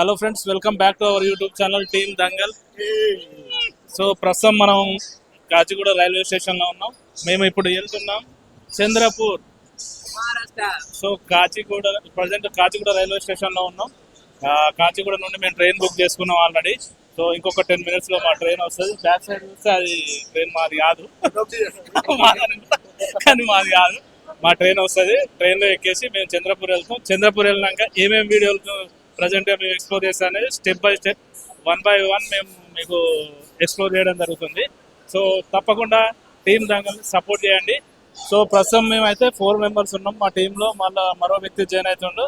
Hello friends, welcome back to our YouTube channel team Dangal. So ప్రస్తుతం మనం Kacheguda railway స్టేషన్లో ఉన్నాం. మేము ఇప్పుడు వెళ్తున్నాం Chandrapur, Maharashtra. So present Kacheguda railway స్టేషన్లో ఉన్నాం. కాచిగూడ నుండి మేము ట్రైన్ బుక్ చేసుకున్నాం ఆల్రెడీ. సో ఇంకొక 10 minutes మా ట్రైన్ వస్తుంది. బ్యాక్ సైడ్ చూస్తే అది ట్రైన్ మాది కాదు, కానీ మాది కాదు. మా ట్రైన్ వస్తుంది. ట్రైన్లో ఎక్కేసి మేము చంద్రపూర్ వెళ్తాం. చంద్రపూర్ వెళ్ళినాక ఏమేమి వీడియోలు ప్రజెంట్ మేము ఎక్స్ప్లోర్ చేస్తాం అనేది స్టెప్ బై స్టెప్ 1 by 1 మేము మీకు ఎక్స్ప్లోర్ చేయడం జరుగుతుంది. సో తప్పకుండా టీమ్ దంగల్ని సపోర్ట్ చేయండి. సో ప్రస్తుతం మేమైతే 4 members ఉన్నాం మా టీంలో. మళ్ళీ మరో వ్యక్తి జాయిన్ అవుతుండు,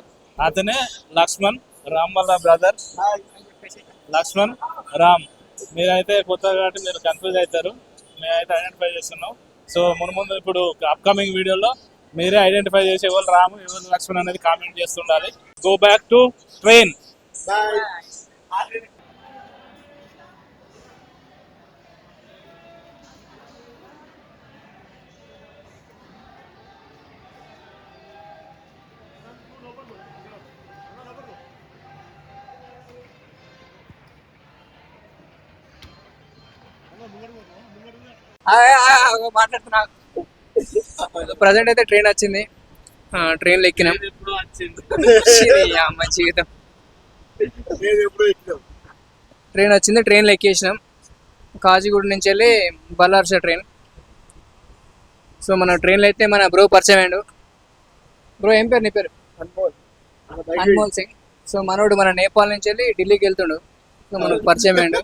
అతనే లక్ష్మణ్ రామ్ వాళ్ళ బ్రదర్. లక్ష్మణ్ రామ్, మీరైతే కొత్త కాబట్టి మీరు కన్ఫ్యూజ్ అవుతారు. మేమైతే ఐడెంటిఫై చేస్తున్నాం. సో ముందు ఇప్పుడు అప్కమింగ్ వీడియోలో మీరే ఐడెంటిఫై చేసి ఎవరు రాము ఎవరు లక్ష్మణ్ అనేది కామెంట్ చేస్తుండాలి. Go back to train. మాట్లాడుతున్నా. ప్రజెంట్ అయితే ట్రైన్ వచ్చింది. ట్రైన్లో ఎక్కినాం. అమ్మ జీవితం ట్రైన్ వచ్చింది. ట్రైన్లో ఎక్కేసినాం. కాచిగూడ నుంచి వెళ్ళి బల్లార్స ట్రైన్. సో మన ట్రైన్లో అయితే మన బ్రో పరిచయం అయ్యాడు. బ్రో ఏం పేరు నీ పేరు? అన్మోల్ సింగ్. సో మనోడు మన నేపాల్ నుంచి వెళ్ళి ఢిల్లీకి వెళ్తుండు. సో మనకు పరిచయం అయ్యాడు.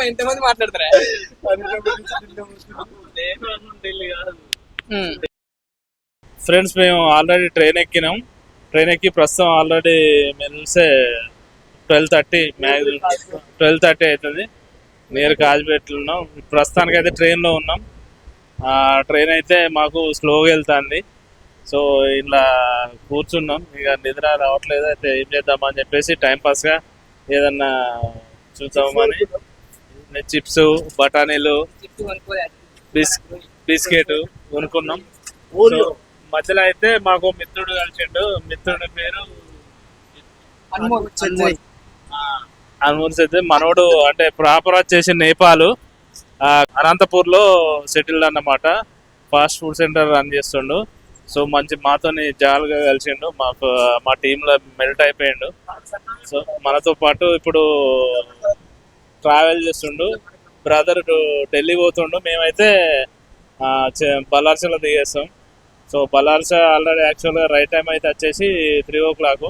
ఎంతమంది మాట్లాడతారా? ఫ్రెండ్స్, మేము ఆల్రెడీ ట్రైన్ ఎక్కినాం. ట్రైన్ ఎక్కి ప్రస్తుతం ఆల్రెడీ మెల్సే 12:30 అవుతుంది. నియర్ కాజ్పేటలో ఉన్నాం. ప్రస్తుతానికి అయితే ట్రైన్లో ఉన్నాం. ట్రైన్ అయితే మాకు స్లోగా వెళ్తుంది. సో ఇలా కూర్చున్నాం. ఇక నిద్ర రావట్లేదు. అయితే ఏం చేద్దామని చెప్పేసి టైంపాస్గా ఏదన్నా చూద్దామని చిప్స్, బఠానీలు, బిస్కెట్ కొనుక్కున్నాం. మధ్యలో అయితే మాకు మిత్రుడు కలిసిండు. మిత్రుడి పేరు అన్మోల్. అయితే మనోడు అంటే ప్రాపర్ వచ్చేసి నేపాల్, అనంతపూర్ లో సెటిల్డ్ అన్నమాట. ఫాస్ట్ ఫుడ్ సెంటర్ రన్ చేస్తుండు. సో మంచి మాతోని జాలుగా కలిసిండు. మా టీంలో మెల్ట్ అయిపోయిండు. సో మనతో పాటు ఇప్పుడు ట్రావెల్ చేస్తుండు. బ్రదర్ ఢిల్లీ పోతుండు. మేమైతే బల్లార్సలో దిగేస్తాం. సో బల్లార్స ఆల్రెడీ యాక్చువల్గా రైట్ టైం అయితే వచ్చేసి 3 o'clock,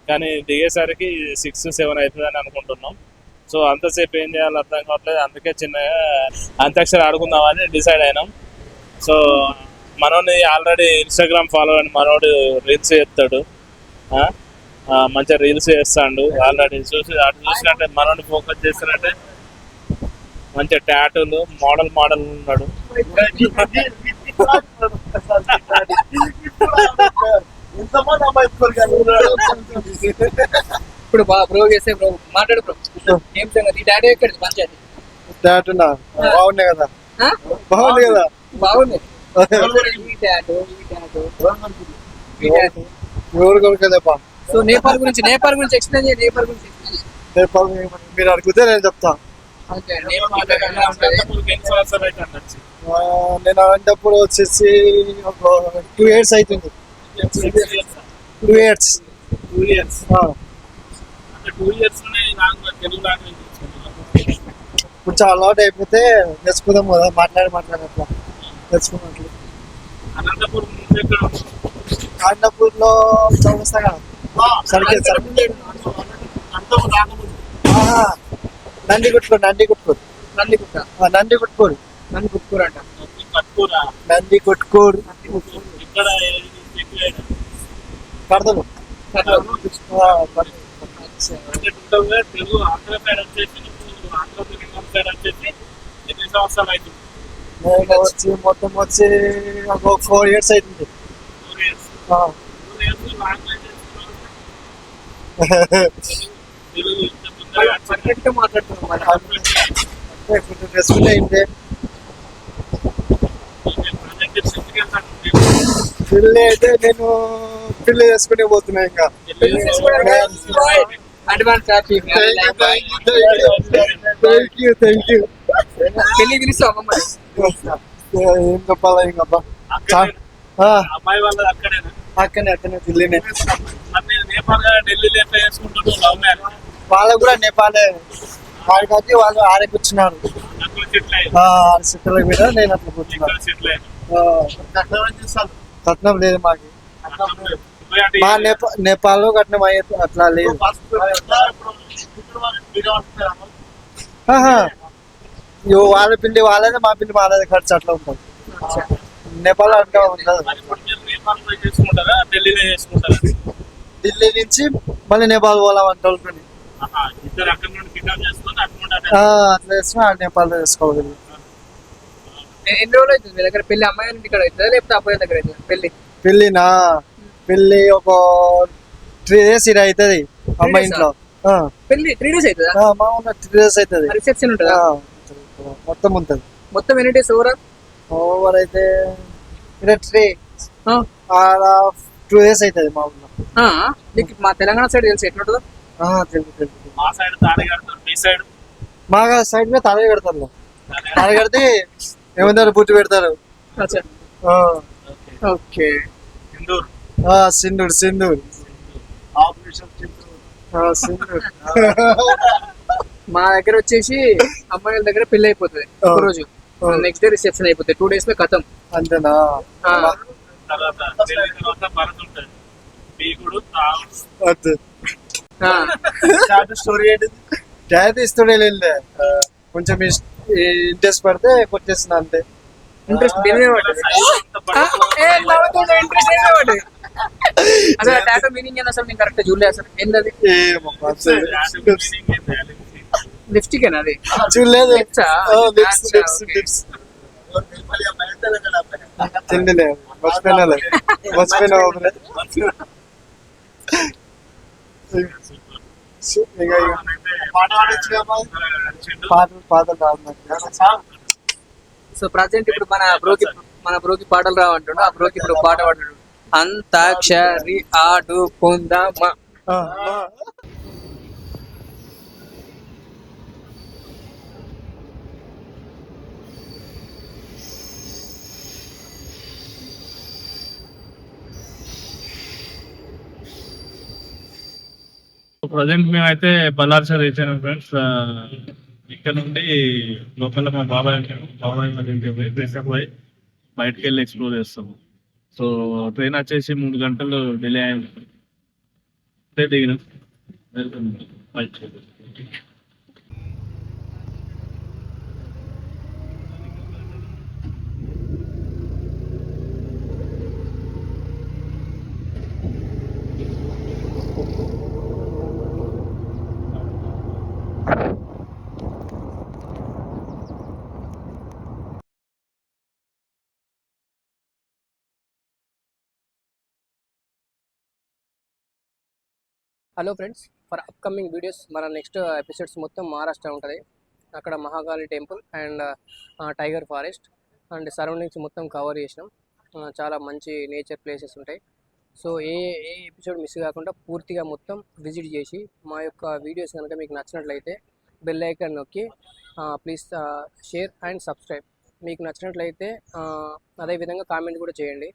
కానీ దిగేసరికి 6-7 అవుతుందని అనుకుంటున్నాం. సో అంతసేపు ఏం చేయాలో అర్థం కావట్లేదు. అందుకే చిన్నగా అంత్యాక్షరి ఆడుకుందామని డిసైడ్ అయినాం. సో మనోని ఆల్రెడీ ఇన్స్టాగ్రామ్ ఫాలో అని మనోడు రీల్స్ చేస్తాడు. మంచిగా రీల్స్ చేస్తాడు. ఆల్రెడీ చూసినట్టే మనోని ఫోకస్ చేస్తున్నట్టే మంచిగా టాటూలు మోడల్ ఉన్నాడు. ఇప్పుడు బ్రో చేస్తే బ్రో మాట్లాడు బ్రో. ఏం సంగతి? టాటూ ఎక్కడిది? పంచాయతీ టాటూనా? బాగున్నాయి కదా? బాగుంది కదా? బాగుంది. ఎవరు కొనుక్కోలేపా. సో నేపాల్ గురించి ఎక్స్ప్లెయిన్ చేయండి. నేపాల్ మీరు అడిగితే నేను చెప్తా. నేను అనంతపురం వచ్చేసి ఒక 2 years అవుతుంది. 2 years. ఇప్పుడు చాలా అలవాటు అయిపోతే నేర్చుకుందాం కదా. మాట్లాడి అట్లా నేర్చుకున్నట్లు. అనంతపూర్ లో చౌరస్తా కదా, నందిగుట్కూరు అంట. నందిగుట్కూరు కడదలు. మొత్తం వచ్చి ఒక 4 years అవుతుంది. మాట్లాడుతున్నాం. పెళ్ళి అయితే నేను పెళ్లి చేసుకునే పోతున్నా ఇంకా. Advance happy thank you. పెళ్లి పిలుస్తావు అమ్మమ్మ ఏం చెప్పాలా ఇంకా అబ్బా. అమ్మాయి వాళ్ళది అక్కడేనా? అక్కనే ఢిల్లీనే. మరి నేను నేపాల్ గా ఢిల్లీలో ఎట్లా చేసుకుంటున్నావు లవ్ మ్యారేజ్? వాళ్ళకు కూడా నేపాలే. వాడికి వచ్చి వాళ్ళు ఆడే కూర్చున్నారు. అక్కడ సెటిల్ అయ్యి సిట్ల మీద నేను అట్లా కూర్చున్నాను. ఇక్కడ సెటిల్ అయ్యి కట్నం లేదు మాకు. మా నేపాల్ లో కట్నం అయ్యేది అట్లా లేదు. ఆహా. వాళ్ళ పిండి వాళ్ళదే, మా పిండి వాళ్ళదే, ఖర్చు అట్లా ఉంటుంది. నేపాల్ అంటే ఉండదు. మరి ఇప్పుడు మీరు నేపాల్ పోయి చేసుకుంటారా ఢిల్లీలో చేసుకుంటారా? ఢిల్లీ నుంచి మళ్ళీ నేపాల్ పోవాలంటే వాళ్ళని. ఇద్దరు అక్కడ నుండి పికప్ చేసుకొని అక్కడ అట్లా చేసుకుని నేపాల్ లో చేసుకోవాలి. ఎన్ని రోజులు అవుతుంది మీ దగ్గర పెళ్లి? అమ్మాయి గారి ఇక్కడ అవుతుందా లేకపోతే అబ్బాయి దగ్గర అవుతుందా పెళ్లి? పెళ్ళి ఒక 3 days ఇది అవుతుంది అమ్మాయి ఇంట్లో. పెళ్లి 3 days అవుతుందా? మా ఊళ్ళో 3 days అవుతుంది. రిసెప్షన్ ఉంటుందా? మొత్తం ఉంటుంది. మొత్తం ఎన్ని డేస్ ఓవర్ అయితే 2 days అవుతుంది మా ఊళ్ళో. నీకు మా తెలంగాణ సైడ్ తెలిసి ఎట్లుంటుందో? తెలుసు. మా సైడ్ తాళి కడతారు, మీ సైడ్ మా సైడ్ మీద తాళి కడతారు. తాళి కడితే ఏమంటారు, బుట్టు పెడతారు. ఓకే. సింధూర్ సింధూర్ మా దగ్గర వచ్చేసి అమ్మాయిల దగ్గర పెళ్లి అయిపోతుంది ఒక రోజు, నెక్స్ట్ డే రిసెప్షన్ అయిపోతుంది. 2 days లో కథం. అంతేనా? తర్వాత పెళ్లి తర్వాత భరత్ ఉంటుంది, పీకుడు స్టోరీ ఏంటి? డాడీ ఇస్తుండే కొంచెం ఇంట్రెస్ట్ పడితే కొట్టేస్తున్నా అంతే. ఇంట్రెస్ట్ అసలు టాటో మీనింగ్ ఏంది అసలు? నేను కరెక్ట్ చూడలే అసలు. ఏంటది? లిప్స్టిక్ ఏనా అది? చూడలేదు. మర్చిపోయినా పాటలు రాదు. సో ప్రజెంట్ ఇప్పుడు మన బ్రోకి పాటలు రావంటుండు. ఆ బ్రోకి ఇప్పుడు పాట పాడు. అంతాక్షరి ఆడు పొందామా. ప్రజెంట్ మేమైతే బల్లార్స రీచ్ అయినాం ఫ్రెండ్స్. ఇక్కడ నుండి లోకల్ మా బాబాయ్ వాళ్ళ ఇంటికి పోయి ఫ్రెష్ అప్ పోయి బయటకు వెళ్ళి ఎక్స్ప్లోర్ చేస్తాము. సో ట్రైన్ వచ్చేసి 3 గంటలు డిలే అయింది. దిగినాం, వెళ్తున్నాం బయటకు. Hello friends, for upcoming videos మన నెక్స్ట్ ఎపిసోడ్స్ మొత్తం మహారాష్ట్ర ఉంటుంది. అక్కడ Mahakali temple and tiger forest and surroundings మొత్తం కవర్ చేసినాం. చాలా మంచి నేచర్ ప్లేసెస్ ఉంటాయి. సో ఏ ఎపిసోడ్ మిస్ కాకుండా పూర్తిగా మొత్తం విజిట్ చేసి మా యొక్క వీడియోస్ కనుక మీకు నచ్చినట్లయితే బెల్ ఐకాన్ నొక్కి ప్లీజ్ షేర్ అండ్ సబ్స్క్రైబ్. మీకు నచ్చినట్లయితే అదేవిధంగా కామెంట్ కూడా చేయండి.